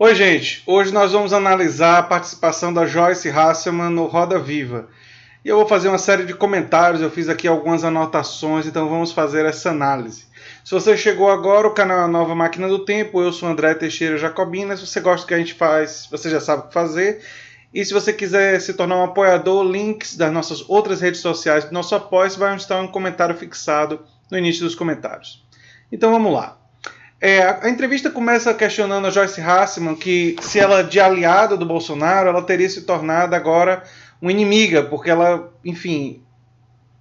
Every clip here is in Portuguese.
Oi, gente. Hoje nós vamos analisar a participação da Joyce Hasselman no Roda Viva. E eu vou fazer uma série de comentários, eu fiz aqui algumas anotações, então vamos fazer essa análise. Se você chegou agora, o canal é a Nova Máquina do Tempo, eu sou André Teixeira Jacobina. Se você gosta do que a gente faz, você já sabe o que fazer. E se você quiser se tornar um apoiador, links das nossas outras redes sociais do nosso apoio vai estar um comentário fixado no início dos comentários. Então vamos lá. A entrevista começa questionando a Joyce Hasselman que se ela de aliada do Bolsonaro, ela teria se tornado agora uma inimiga, porque ela, enfim,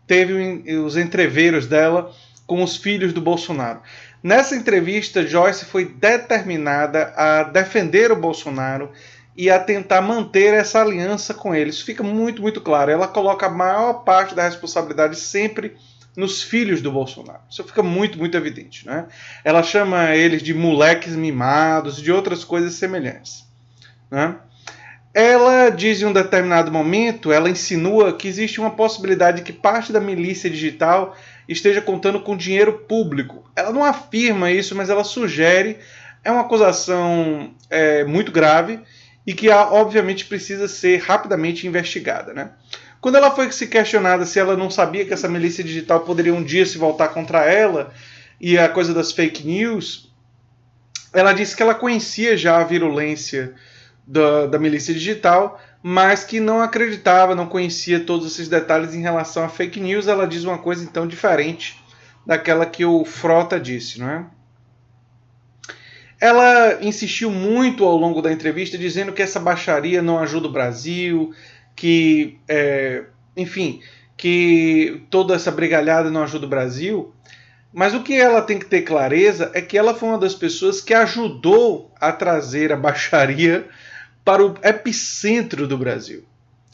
teve os entreveros dela com os filhos do Bolsonaro. Nessa entrevista, Joyce foi determinada a defender o Bolsonaro e a tentar manter essa aliança com ele. Isso fica muito, muito claro. Ela coloca a maior parte da responsabilidade sempre nos filhos do Bolsonaro. Isso fica muito, muito evidente, né? Ela chama eles de moleques mimados, de outras coisas semelhantes, né? Ela diz em um determinado momento, ela insinua que existe uma possibilidade de que parte da milícia digital esteja contando com dinheiro público. Ela não afirma isso, mas ela sugere. É uma acusação muito grave e que obviamente precisa ser rapidamente investigada, né? Quando ela foi se questionada se ela não sabia que essa milícia digital poderia um dia se voltar contra ela e a coisa das fake news, ela disse que ela conhecia já a virulência da milícia digital, mas que não acreditava, não conhecia todos esses detalhes em relação a fake news. Ela diz uma coisa então diferente daquela que o Frota disse, não é? Ela insistiu muito ao longo da entrevista dizendo que essa baixaria não ajuda o Brasil, que, enfim, que toda essa brigalhada não ajuda o Brasil. Mas o que ela tem que ter clareza é que ela foi uma das pessoas que ajudou a trazer a baixaria para o epicentro do Brasil.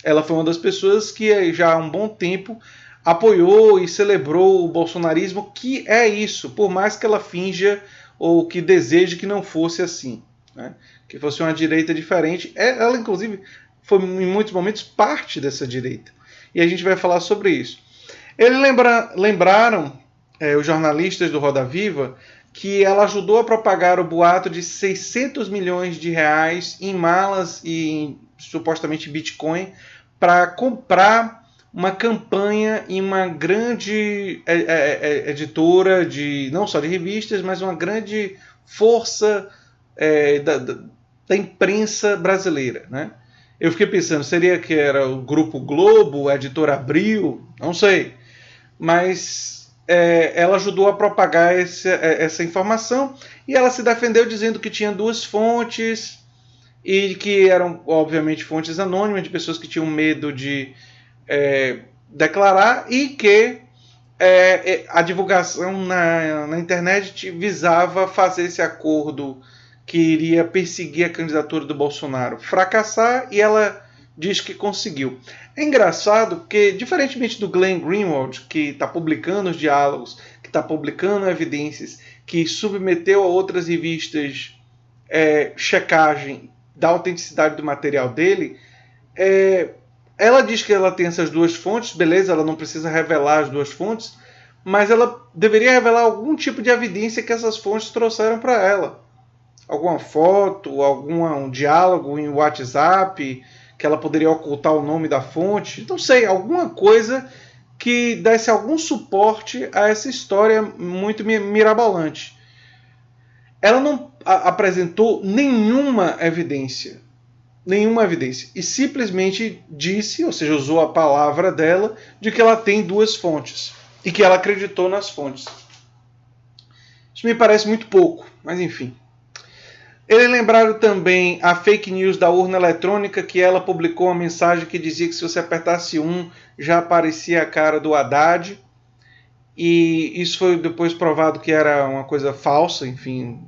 Ela foi uma das pessoas que já há um bom tempo apoiou e celebrou o bolsonarismo, que é isso, por mais que ela finja ou que deseje que não fosse assim, né? Que fosse uma direita diferente. Ela, inclusive, foi em muitos momentos parte dessa direita. E a gente vai falar sobre isso. Eles lembraram, os jornalistas do Roda Viva, que ela ajudou a propagar o boato de 600 milhões de reais em malas e em, supostamente Bitcoin para comprar uma campanha em uma grande editora de não só de revistas, mas uma grande força da imprensa brasileira, né? Eu fiquei pensando, seria que era o Grupo Globo, a editora Abril, não sei, mas ela ajudou a propagar essa informação e ela se defendeu dizendo que tinha duas fontes e que eram, obviamente, fontes anônimas de pessoas que tinham medo de declarar e que a divulgação na internet visava fazer esse acordo que iria perseguir a candidatura do Bolsonaro fracassar, e ela diz que conseguiu. É engraçado porque, diferentemente do Glenn Greenwald, que está publicando os diálogos, que está publicando evidências, que submeteu a outras revistas checagem da autenticidade do material dele, ela diz que ela tem essas duas fontes, beleza, ela não precisa revelar as duas fontes, mas ela deveria revelar algum tipo de evidência que essas fontes trouxeram para ela. Alguma foto, um diálogo em WhatsApp, que ela poderia ocultar o nome da fonte, não sei, alguma coisa que desse algum suporte a essa história muito mirabolante. Ela não apresentou nenhuma evidência, e simplesmente disse, ou seja, usou a palavra dela, de que ela tem duas fontes e que ela acreditou nas fontes. Isso me parece muito pouco, mas enfim. Eles lembraram também a fake news da urna eletrônica, que ela publicou uma mensagem que dizia que se você apertasse 1 já aparecia a cara do Haddad, e isso foi depois provado que era uma coisa falsa, enfim,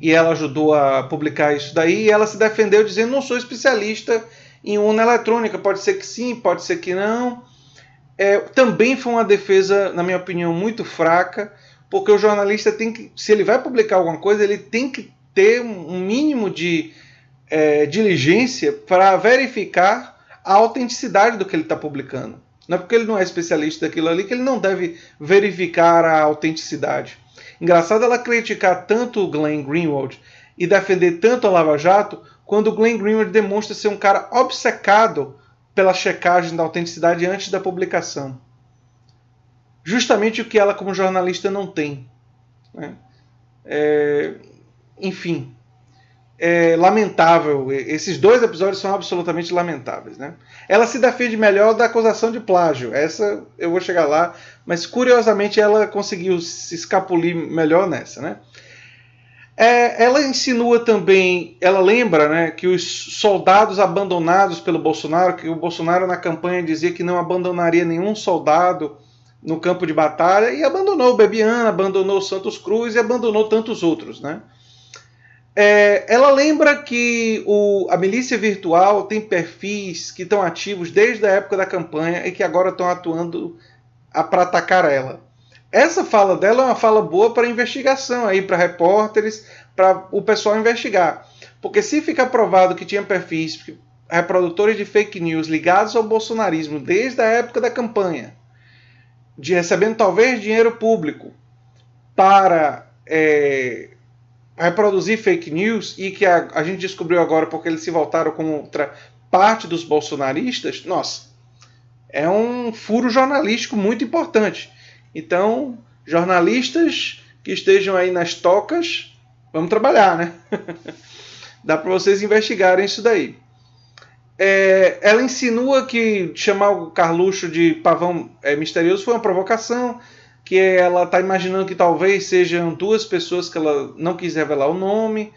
e ela ajudou a publicar isso daí, e ela se defendeu dizendo: não sou especialista em urna eletrônica, pode ser que sim, pode ser que não. Também foi uma defesa, na minha opinião, muito fraca, porque o jornalista tem que, se ele vai publicar alguma coisa, ele tem que ter um mínimo de diligência para verificar a autenticidade do que ele está publicando. Não é porque ele não é especialista daquilo ali que ele não deve verificar a autenticidade. Engraçado ela criticar tanto o Glenn Greenwald e defender tanto a Lava Jato, quando o Glenn Greenwald demonstra ser um cara obcecado pela checagem da autenticidade antes da publicação. Justamente o que ela, como jornalista, não tem. Né? Enfim, é lamentável. Esses 2 episódios são absolutamente lamentáveis. Né? Ela se defende melhor da acusação de plágio. Essa eu vou chegar lá, mas curiosamente ela conseguiu se escapulir melhor nessa. Né? Ela insinua também, ela lembra, né, que os soldados abandonados pelo Bolsonaro, que o Bolsonaro na campanha dizia que não abandonaria nenhum soldado no campo de batalha, e abandonou o Bebiano, abandonou o Santos Cruz e abandonou tantos outros. Né? Ela lembra que a milícia virtual tem perfis que estão ativos desde a época da campanha e que agora estão atuando para atacar ela. Essa fala dela é uma fala boa para investigação, aí para repórteres, para o pessoal investigar. Porque se fica provado que tinha perfis reprodutores de fake news ligados ao bolsonarismo desde a época da campanha, de recebendo talvez dinheiro público para reproduzir fake news, e que a gente descobriu agora porque eles se voltaram contra parte dos bolsonaristas, nossa, é um furo jornalístico muito importante. Então, jornalistas que estejam aí nas tocas, vamos trabalhar, né? Dá para vocês investigarem isso daí. Ela insinua que chamar o Carluxo de pavão misterioso foi uma provocação, que ela está imaginando que talvez sejam 2 pessoas que ela não quis revelar o nome,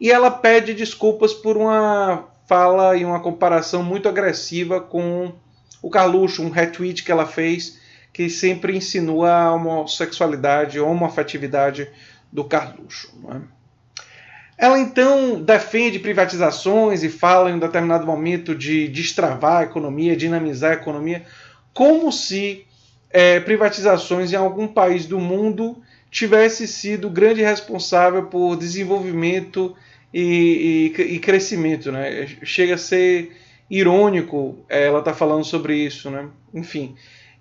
e ela pede desculpas por uma fala e uma comparação muito agressiva com o Carluxo, um retweet que ela fez, que sempre insinua a homossexualidade, a homoafetividade do Carluxo. Não é? Ela então defende privatizações e fala em um determinado momento de destravar a economia, dinamizar a economia, como se privatizações em algum país do mundo tivesse sido grande responsável por desenvolvimento e crescimento. Né? Chega a ser irônico ela estar falando sobre isso. Né? Enfim.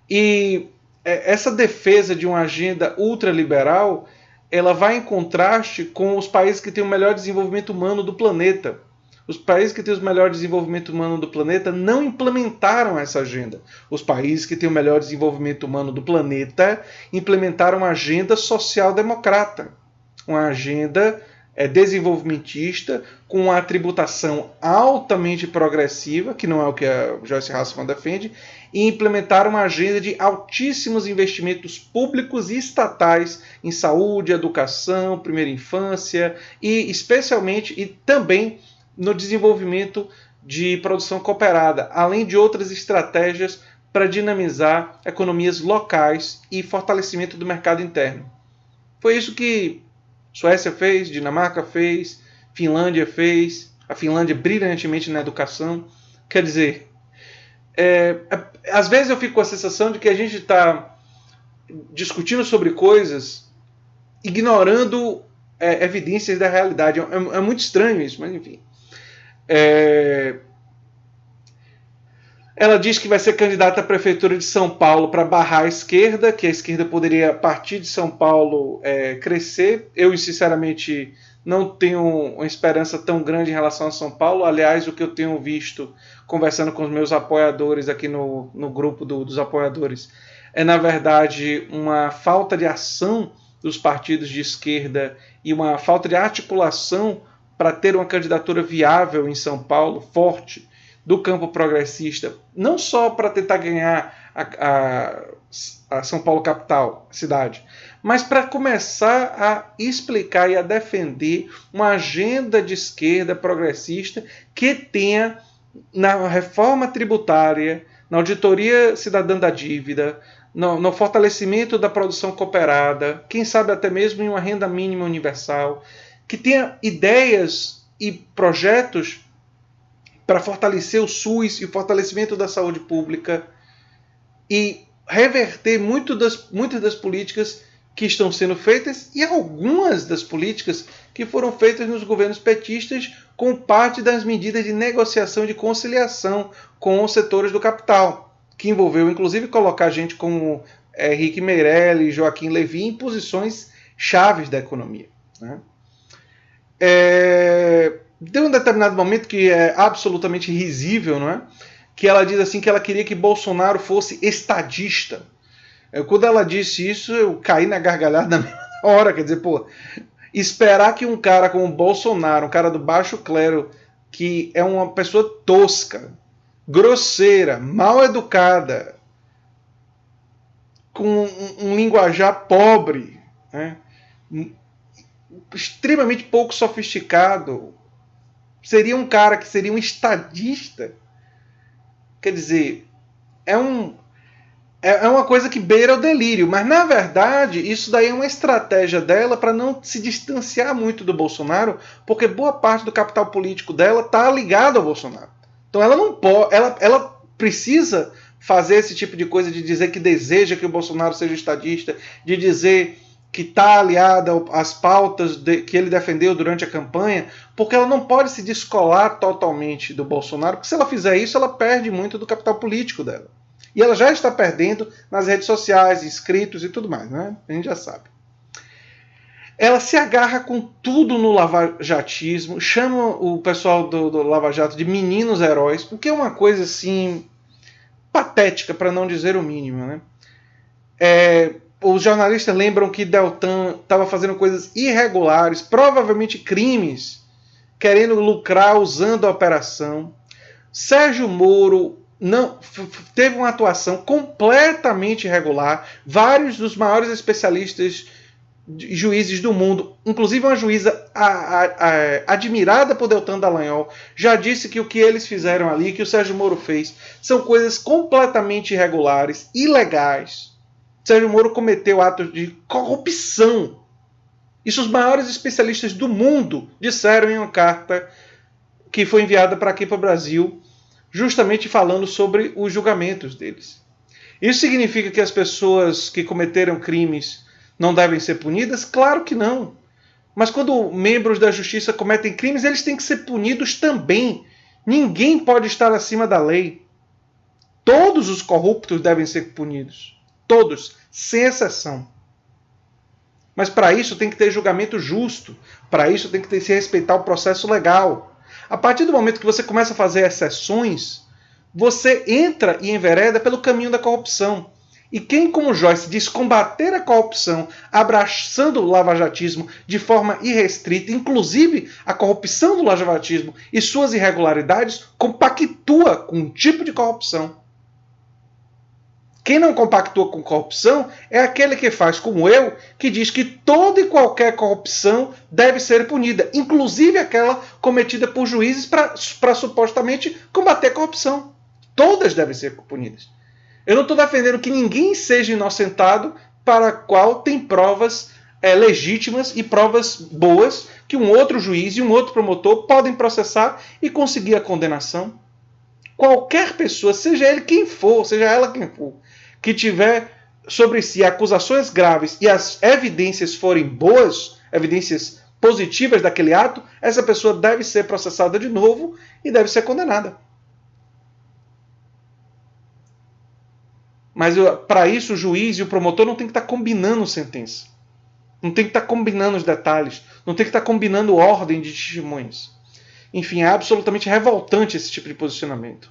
E essa defesa de uma agenda ultraliberal, ela vai em contraste com os países que têm o melhor desenvolvimento humano do planeta. Os países que têm o melhor desenvolvimento humano do planeta não implementaram essa agenda. Os países que têm o melhor desenvolvimento humano do planeta implementaram uma agenda social-democrata, uma agenda desenvolvimentista, com uma tributação altamente progressiva, que não é o que a Joyce Hasselman defende, e implementar uma agenda de altíssimos investimentos públicos e estatais em saúde, educação, primeira infância e especialmente e também no desenvolvimento de produção cooperada, além de outras estratégias para dinamizar economias locais e fortalecimento do mercado interno. Foi isso que Suécia fez, Dinamarca fez, Finlândia fez, a Finlândia brilhantemente na educação. Quer dizer, às vezes eu fico com a sensação de que a gente está discutindo sobre coisas ignorando evidências da realidade. É muito estranho isso, mas enfim. Ela diz que vai ser candidata à prefeitura de São Paulo para barrar a esquerda, que a esquerda poderia, a partir de São Paulo, crescer. Eu, sinceramente, não tenho uma esperança tão grande em relação a São Paulo. Aliás, o que eu tenho visto, conversando com os meus apoiadores aqui no grupo dos apoiadores, é, na verdade, uma falta de ação dos partidos de esquerda e uma falta de articulação para ter uma candidatura viável em São Paulo, forte, do campo progressista, não só para tentar ganhar a São Paulo capital, cidade, mas para começar a explicar e a defender uma agenda de esquerda progressista que tenha na reforma tributária, na auditoria cidadã da dívida, no fortalecimento da produção cooperada, quem sabe até mesmo em uma renda mínima universal, que tenha ideias e projetos para fortalecer o SUS e o fortalecimento da saúde pública e reverter muitas das políticas que estão sendo feitas e algumas das políticas que foram feitas nos governos petistas com parte das medidas de negociação e de conciliação com os setores do capital, que envolveu inclusive colocar gente como Henrique Meirelles e Joaquim Levy em posições chaves da economia. Né? Tem um determinado momento que é absolutamente risível, não é? Que ela diz assim que ela queria que Bolsonaro fosse estadista. Quando ela disse isso, eu caí na gargalhada na mesma hora. Quer dizer, pô, esperar que um cara como Bolsonaro, um cara do baixo clero, que é uma pessoa tosca, grosseira, mal educada, com um linguajar pobre, né? Extremamente pouco sofisticado, seria um cara que seria um estadista. Quer dizer, é uma coisa que beira o delírio, mas na verdade isso daí é uma estratégia dela para não se distanciar muito do Bolsonaro, porque boa parte do capital político dela está ligado ao Bolsonaro. Então ela não pode, ela precisa fazer esse tipo de coisa de dizer que deseja que o Bolsonaro seja estadista, de dizer que está aliada às pautas que ele defendeu durante a campanha, porque ela não pode se descolar totalmente do Bolsonaro, porque se ela fizer isso, ela perde muito do capital político dela. E ela já está perdendo nas redes sociais, inscritos e tudo mais, né? A gente já sabe. Ela se agarra com tudo no lavajatismo, chama o pessoal do Lava Jato de meninos heróis, o que é uma coisa assim patética, para não dizer o mínimo, né? Os jornalistas lembram que Deltan estava fazendo coisas irregulares, provavelmente crimes, querendo lucrar usando a operação. Sérgio Moro não teve uma atuação completamente irregular. Vários dos maiores especialistas juízes do mundo, inclusive uma juíza admirada por Deltan Dallagnol, já disse que o que eles fizeram ali, que o Sérgio Moro fez, são coisas completamente irregulares, ilegais. Sérgio Moro cometeu atos de corrupção. Isso os maiores especialistas do mundo disseram em uma carta que foi enviada para aqui para o Brasil, justamente falando sobre os julgamentos deles. Isso significa que as pessoas que cometeram crimes não devem ser punidas? Claro que não. Mas quando membros da justiça cometem crimes, eles têm que ser punidos também. Ninguém pode estar acima da lei. Todos os corruptos devem ser punidos. Todos, sem exceção. Mas para isso tem que ter julgamento justo. Para isso tem que se respeitar o processo legal. A partir do momento que você começa a fazer exceções, você entra e envereda pelo caminho da corrupção. E quem, como Joyce, diz combater a corrupção, abraçando o lavajatismo de forma irrestrita, inclusive a corrupção do lavajatismo e suas irregularidades, compactua com um tipo de corrupção. Quem não compactua com corrupção é aquele que faz como eu, que diz que toda e qualquer corrupção deve ser punida, inclusive aquela cometida por juízes para supostamente combater a corrupção. Todas devem ser punidas. Eu não estou defendendo que ninguém seja inocentado para a qual tem provas legítimas e provas boas que um outro juiz e um outro promotor podem processar e conseguir a condenação. Qualquer pessoa, seja ele quem for, seja ela quem for, que tiver sobre si acusações graves e as evidências forem boas, evidências positivas daquele ato, essa pessoa deve ser processada de novo e deve ser condenada. Mas para isso o juiz e o promotor não tem que estar combinando sentença. Não tem que estar combinando os detalhes. Não tem que estar combinando ordem de testemunhas. Enfim, é absolutamente revoltante esse tipo de posicionamento.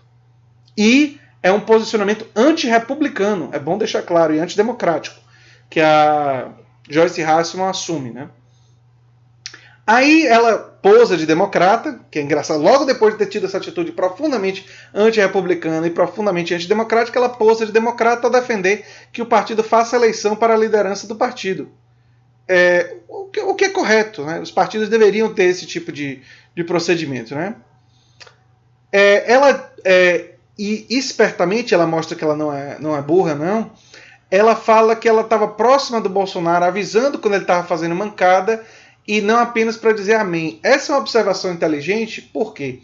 E é um posicionamento anti-republicano, é bom deixar claro, e antidemocrático, que a Joyce Hasselman assume, né? Aí ela posa de democrata, que é engraçado, logo depois de ter tido essa atitude profundamente anti-republicana e profundamente antidemocrática, ela posa de democrata a defender que o partido faça eleição para a liderança do partido. O que é correto, né? Os partidos deveriam ter esse tipo de procedimento, né? E espertamente ela mostra que ela não é burra, não. Ela fala que ela estava próxima do Bolsonaro, avisando quando ele estava fazendo mancada, e não apenas para dizer amém. Essa é uma observação inteligente, por quê?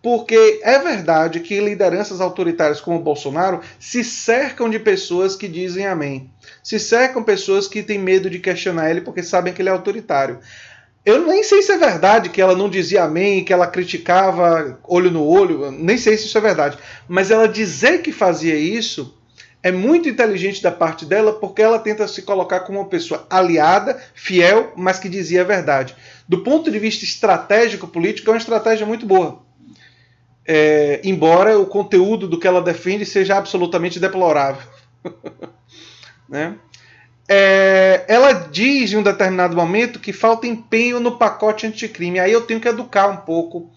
Porque é verdade que lideranças autoritárias como o Bolsonaro se cercam de pessoas que dizem amém. Se cercam pessoas que têm medo de questionar ele porque sabem que ele é autoritário. Eu nem sei se é verdade que ela não dizia amém, que ela criticava olho no olho, nem sei se isso é verdade. Mas ela dizer que fazia isso é muito inteligente da parte dela, porque ela tenta se colocar como uma pessoa aliada, fiel, mas que dizia a verdade. Do ponto de vista estratégico político, é uma estratégia muito boa. Embora o conteúdo do que ela defende seja absolutamente deplorável. Né? Ela diz em um determinado momento que falta empenho no pacote anticrime. Aí eu tenho que educar um pouco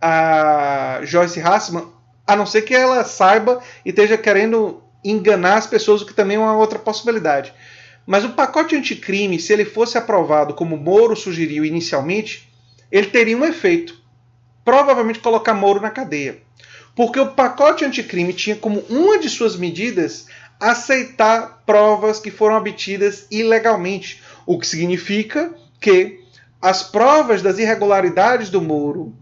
a Joyce Hasselman, a não ser que ela saiba e esteja querendo enganar as pessoas, o que também é uma outra possibilidade. Mas o pacote anticrime, se ele fosse aprovado como Moro sugeriu inicialmente, ele teria um efeito. Provavelmente colocar Moro na cadeia. Porque o pacote anticrime tinha como uma de suas medidas aceitar provas que foram obtidas ilegalmente. O que significa que as provas das irregularidades do Moro,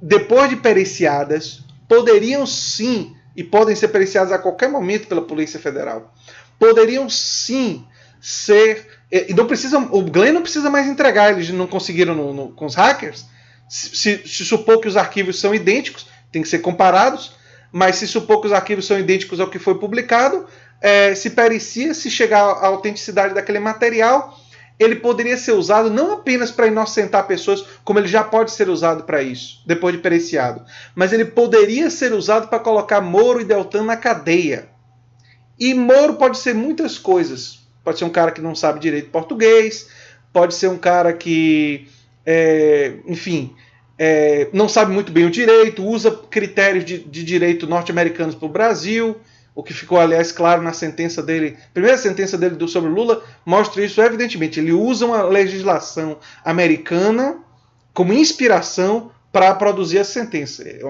depois de periciadas, poderiam sim, e podem ser periciadas a qualquer momento pela Polícia Federal, poderiam sim ser... E não precisa, o Glenn não precisa mais entregar, eles não conseguiram com os hackers. Se supor que os arquivos são idênticos, tem que ser comparados, mas se supor que os arquivos são idênticos ao que foi publicado, se pericia, se chegar à autenticidade daquele material, ele poderia ser usado não apenas para inocentar pessoas, como ele já pode ser usado para isso, depois de periciado, mas ele poderia ser usado para colocar Moro e Deltan na cadeia. E Moro pode ser muitas coisas. Pode ser um cara que não sabe direito português, pode ser um cara que, não sabe muito bem o direito, usa critérios de direito norte-americanos para o Brasil, o que ficou, aliás, claro na sentença dele. A primeira sentença dele sobre Lula mostra isso evidentemente. Ele usa uma legislação americana como inspiração para produzir a sentença. É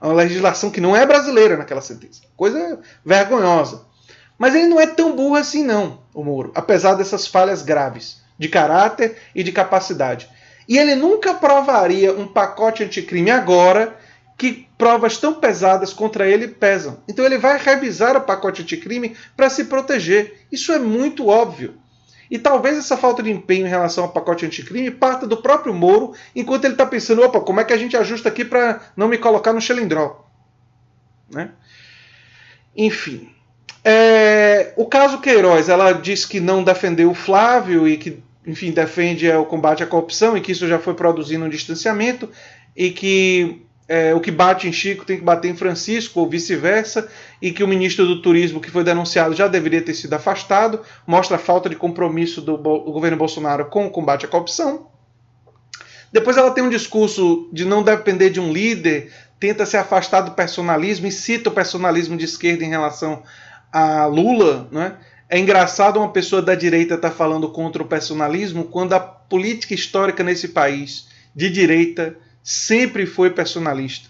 uma legislação que não é brasileira naquela sentença. Coisa vergonhosa. Mas ele não é tão burro assim não, o Moro, apesar dessas falhas graves de caráter e de capacidade. E ele nunca aprovaria um pacote anticrime agora que provas tão pesadas contra ele pesam. Então ele vai revisar o pacote anticrime para se proteger. Isso é muito óbvio. E talvez essa falta de empenho em relação ao pacote anticrime parta do próprio Moro, enquanto ele está pensando, opa, como é que a gente ajusta aqui para não me colocar no xilindró? Né? Enfim. O caso Queiroz, ela diz que não defendeu o Flávio e que, enfim, defende o combate à corrupção e que isso já foi produzindo um distanciamento e que o que bate em Chico tem que bater em Francisco ou vice-versa, e que o ministro do Turismo que foi denunciado já deveria ter sido afastado, mostra a falta de compromisso do governo Bolsonaro com o combate à corrupção. Depois ela tem um discurso de não depender de um líder, tenta se afastar do personalismo e cita o personalismo de esquerda em relação a Lula. Né? É engraçado uma pessoa da direita estar falando contra o personalismo quando a política histórica nesse país de direita sempre foi personalista.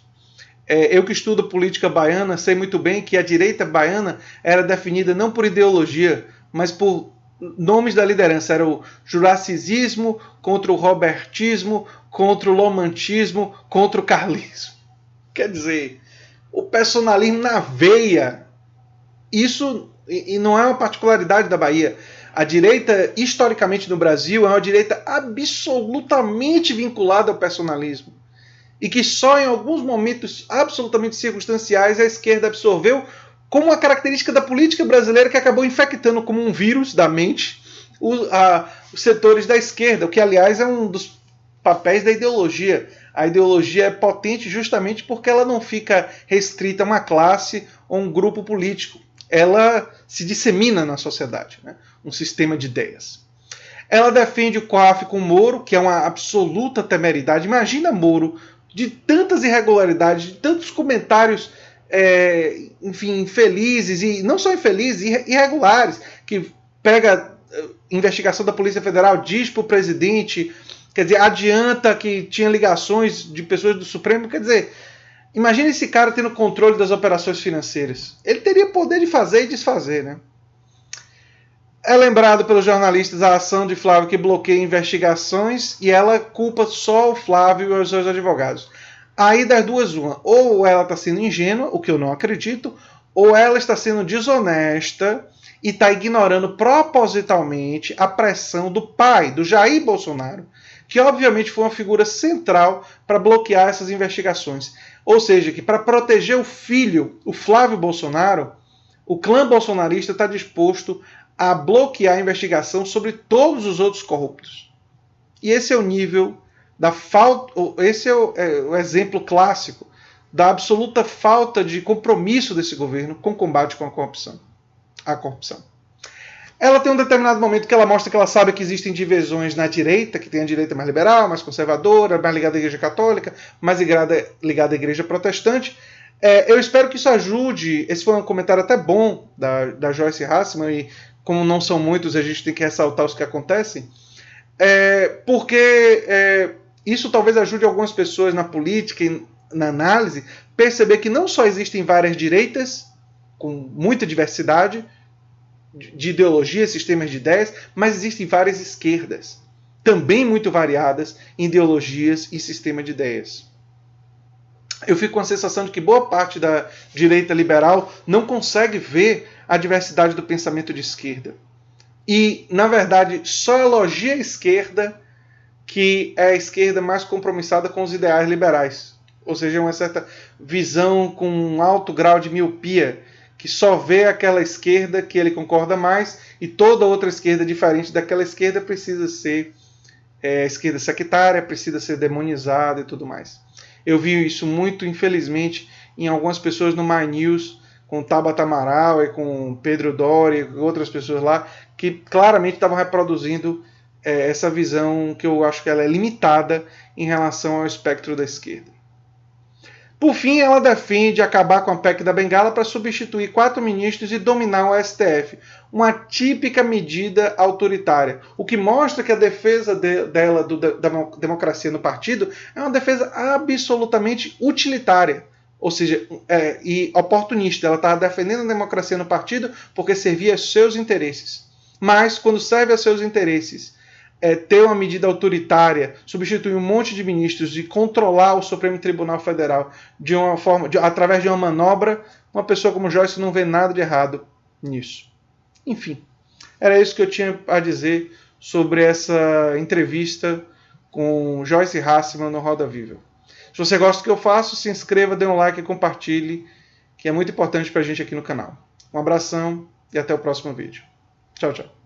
Eu que estudo política baiana sei muito bem que a direita baiana era definida não por ideologia, mas por nomes da liderança. Era o jurassismo contra o robertismo, contra o lomantismo, contra o carlismo. Quer dizer, o personalismo na veia. Isso e não é uma particularidade da Bahia. A direita, historicamente no Brasil, é uma direita absolutamente vinculada ao personalismo. E que só em alguns momentos absolutamente circunstanciais a esquerda absorveu como uma característica da política brasileira que acabou infectando como um vírus da mente os setores da esquerda, o que, aliás, é um dos papéis da ideologia. A ideologia é potente justamente porque ela não fica restrita a uma classe ou um grupo político. Ela se dissemina na sociedade, né? Um sistema de ideias. Ela defende o COAF com Moro, que é uma absoluta temeridade. Imagina Moro, de tantas irregularidades, de tantos comentários, infelizes, e não só infelizes, irregulares, que pega investigação da Polícia Federal, diz para o presidente, quer dizer, adianta que tinha ligações de pessoas do Supremo, quer dizer, imagina esse cara tendo controle das operações financeiras. Ele teria poder de fazer e desfazer, né? É lembrado pelos jornalistas a ação de Flávio que bloqueia investigações e ela culpa só o Flávio e os seus advogados. Aí das duas uma, ou ela está sendo ingênua, o que eu não acredito, ou ela está sendo desonesta e está ignorando propositalmente a pressão do pai, do Jair Bolsonaro, que obviamente foi uma figura central para bloquear essas investigações. Ou seja, que para proteger o filho, o Flávio Bolsonaro, o clã bolsonarista está disposto a bloquear a investigação sobre todos os outros corruptos. E esse é o nível da falta, esse é o exemplo clássico da absoluta falta de compromisso desse governo com o combate com a corrupção. Ela tem um determinado momento que ela mostra que ela sabe que existem divisões na direita, que tem a direita mais liberal, mais conservadora, mais ligada à igreja católica, mais ligada à igreja protestante. Eu espero que isso ajude. Esse foi um comentário até bom da Joyce Hasselman, e como não são muitos, a gente tem que ressaltar os que acontecem. Porque isso talvez ajude algumas pessoas na política e na análise perceber que não só existem várias direitas, com muita diversidade de ideologias, sistemas de ideias, mas existem várias esquerdas, também muito variadas em ideologias e sistema de ideias. Eu fico com a sensação de que boa parte da direita liberal não consegue ver a diversidade do pensamento de esquerda. E, na verdade, só elogia a esquerda que é a esquerda mais compromissada com os ideais liberais. Ou seja, uma certa visão com um alto grau de miopia, que só vê aquela esquerda que ele concorda mais, e toda outra esquerda diferente daquela esquerda precisa ser esquerda sectária, precisa ser demonizada e tudo mais. Eu vi isso muito, infelizmente, em algumas pessoas no My News, com Tabata Amaral e com Pedro Doria e outras pessoas lá, que claramente estavam reproduzindo essa visão que eu acho que ela é limitada em relação ao espectro da esquerda. Por fim, ela defende acabar com a PEC da Bengala para substituir 4 ministros e dominar o STF. Uma típica medida autoritária. O que mostra que a defesa dela da democracia no partido é uma defesa absolutamente utilitária. Ou seja, e oportunista. Ela estava defendendo a democracia no partido porque servia aos seus interesses. Mas, quando serve aos seus interesses, ter uma medida autoritária, substituir um monte de ministros e controlar o Supremo Tribunal Federal de uma forma, através de uma manobra, uma pessoa como Joyce não vê nada de errado nisso. Enfim, era isso que eu tinha a dizer sobre essa entrevista com Joyce Hasselman no Roda Viva. Se você gosta do que eu faço, se inscreva, dê um like e compartilhe, que é muito importante para a gente aqui no canal. Um abração e até o próximo vídeo. Tchau, tchau.